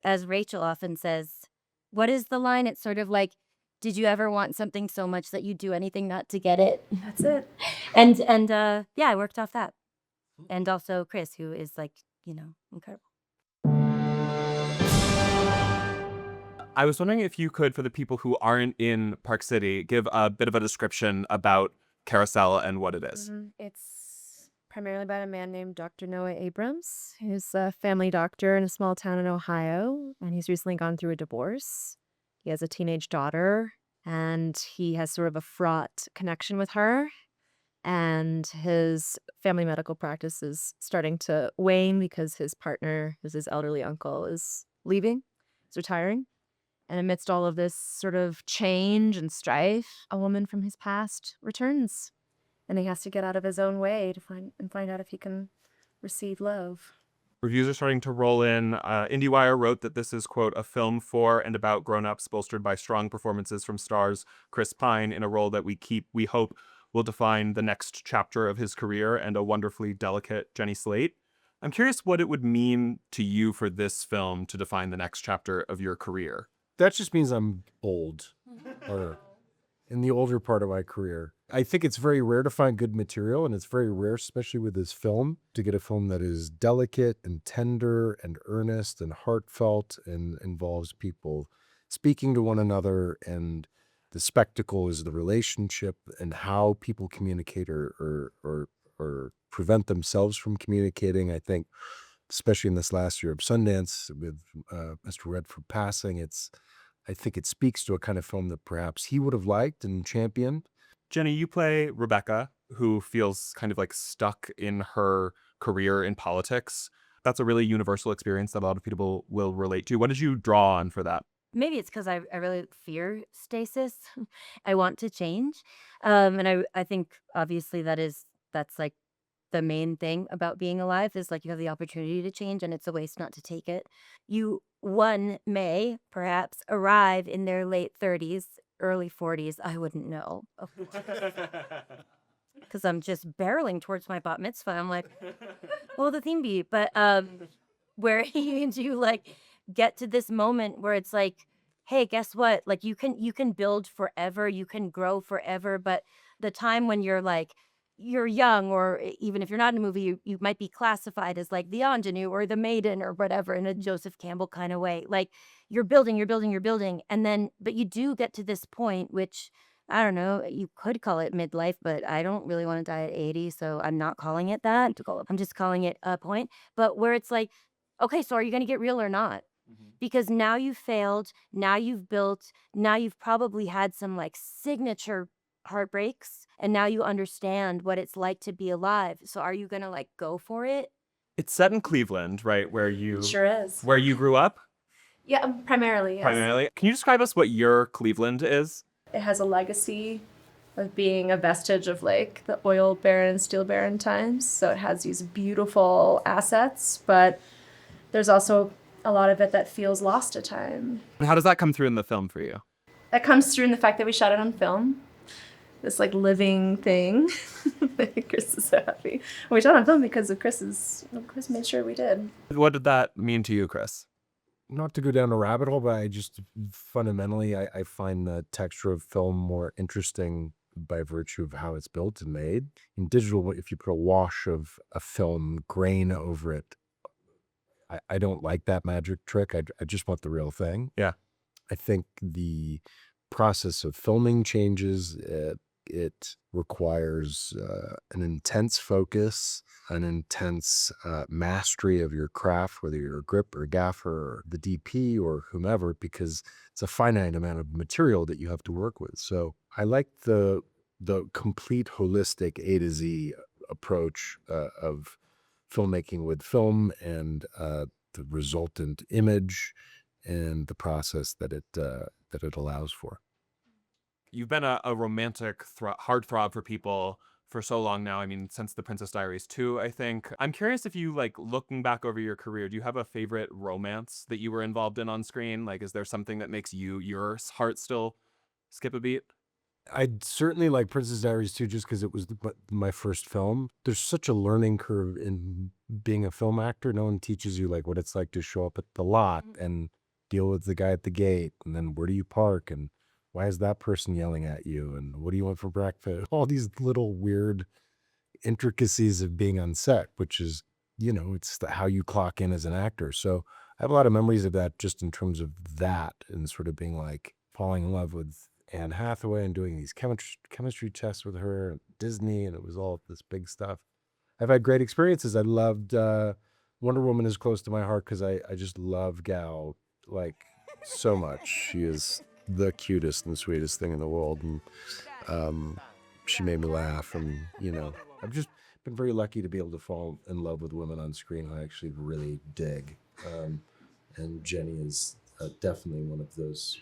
as Rachel often says, what is the line? It's sort of like, did you ever want something so much that you'd do anything not to get it? That's it. And yeah, I worked off that. And also Chris, who is like, incredible. I was wondering if you could, for the people who aren't in Park City, give a bit of a description about Carousel and what it is. It's primarily about a man named Dr. Noah Abrams, who's a family doctor in a small town in Ohio, and he's recently gone through a divorce. He has a teenage daughter, and he has sort of a fraught connection with her. And his family medical practice is starting to wane because his partner, who's his elderly uncle, is leaving, is retiring. And amidst all of this sort of change and strife, a woman from his past returns. And he has to get out of his own way to find out if he can receive love. Reviews are starting to roll in. IndieWire wrote that this is, quote, a film for and about grown-ups bolstered by strong performances from stars Chris Pine in a role that we hope will define the next chapter of his career, and a wonderfully delicate Jenny Slate. I'm curious what it would mean to you for this film to define the next chapter of your career. That just means I'm old, or in the older part of my career. I think it's very rare to find good material, and it's very rare, especially with this film, to get a film that is delicate and tender and earnest and heartfelt and involves people speaking to one another, and the spectacle is the relationship and how people communicate or prevent themselves from communicating. I think, especially in this last year of Sundance with Mr. Redford passing, I think it speaks to a kind of film that perhaps he would have liked and championed. Jenny, you play Rebecca, who feels kind of like stuck in her career in politics. That's a really universal experience that a lot of people will relate to. What did you draw on for that? Maybe it's because I really fear stasis. I want to change. And I think obviously that's like the main thing about being alive is like you have the opportunity to change and it's a waste not to take it. One may perhaps arrive in their late 30s, early 40s. I wouldn't know. Because I'm just barreling towards my bat mitzvah. I'm like, well, the theme beat. But where you do like get to this moment where it's like, hey, guess what? Like you can build forever, you can grow forever, but the time when you're young, or even if you're not in a movie, you might be classified as like the ingenue or the maiden or whatever in a Joseph Campbell kind of way. Like you're building, and then but you do get to this point, which I don't know, you could call it midlife, but I don't really want to die at 80, so I'm not calling it that. I'm just calling it a point. But where it's like, okay, so are you going to get real or not? Because now you've failed, now you've built, now you've probably had some like signature heartbreaks, and now you understand what it's like to be alive. So are you going to like go for it? It's set in Cleveland, right? Where you is. Where you grew up? Yeah, primarily, yes. Primarily. Can you describe us what your Cleveland is? It has a legacy of being a vestige of like the oil baron, steel baron times. So it has these beautiful assets, but there's also a lot of it that feels lost to time. And how does that come through in the film for you? That comes through in the fact that we shot it on film. This like living thing. Chris is so happy. We shot on film because of Chris made sure we did. What did that mean to you, Chris? Not to go down a rabbit hole, but I just fundamentally, I find the texture of film more interesting by virtue of how it's built and made. In digital, if you put a wash of a film grain over it, I don't like that magic trick. I just want the real thing. Yeah. I think the process of filming changes. It requires an intense focus, an intense mastery of your craft, whether you're a grip or a gaffer or the DP or whomever, because it's a finite amount of material that you have to work with. So I like the complete holistic A to Z approach of filmmaking with film and the resultant image and the process that it allows for. You've been a romantic heartthrob for people for so long now. I mean, since The Princess Diaries 2, I think. I'm curious if you, like, looking back over your career, do you have a favorite romance that you were involved in on screen? Like, is there something that makes your heart still skip a beat? I'd certainly like Princess Diaries too, just because it was my first film. There's such a learning curve in being a film actor. No one teaches you like what it's like to show up at the lot and deal with the guy at the gate, and then where do you park, and why is that person yelling at you, and what do you want for breakfast? All these little weird intricacies of being on set, which is, it's how you clock in as an actor. So I have a lot of memories of that, just in terms of that, and sort of being like falling in love with Anne Hathaway and doing these chemistry tests with her at Disney, and it was all this big stuff. I've had great experiences. I loved Wonder Woman is close to my heart because I just love Gal like so much. She is the cutest and sweetest thing in the world, and she made me laugh. And I've just been very lucky to be able to fall in love with women on screen who I actually really dig. And Jenny is definitely one of those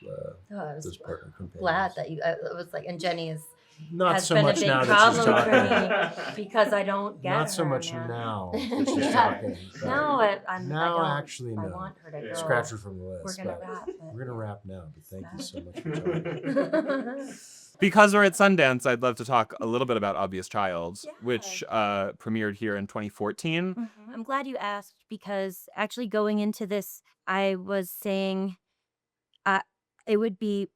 partner companions. Glad that it was like, and Jenny has Not so been a much big now that she's problem talking. for me because I don't get Not so her, much man. now that she's Yeah. talking. but No, now I don't. actually I no. want her to go. Scratch her from the list. We're gonna but wrap. We're gonna wrap now, but thank you so much for joining. Because we're at Sundance, I'd love to talk a little bit about Obvious Child, Yeah. which premiered here in 2014. I'm glad you asked, because actually going into this, I was saying it would be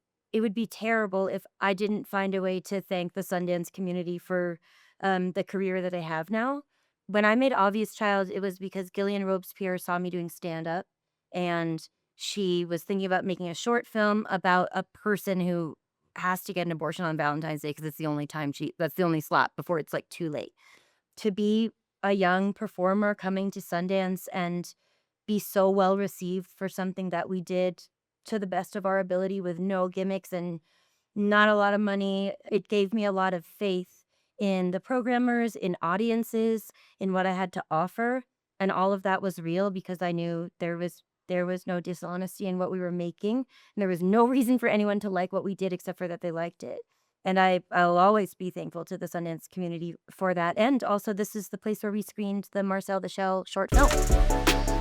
terrible if I didn't find a way to thank the Sundance community for the career that I have now. When I made Obvious Child, it was because Gillian Robespierre saw me doing stand-up, and she was thinking about making a short film about a person who has to get an abortion on Valentine's Day because it's the only time that's the only slot before it's like too late. To be a young performer coming to Sundance and be so well received for something that we did to the best of our ability with no gimmicks and not a lot of money, it gave me a lot of faith in the programmers, in audiences, in what I had to offer. And all of that was real because I knew there was no dishonesty in what we were making. And there was no reason for anyone to like what we did except for that they liked it. And I'll always be thankful to the Sundance community for that. And also, this is the place where we screened the Marcel the Shell short film.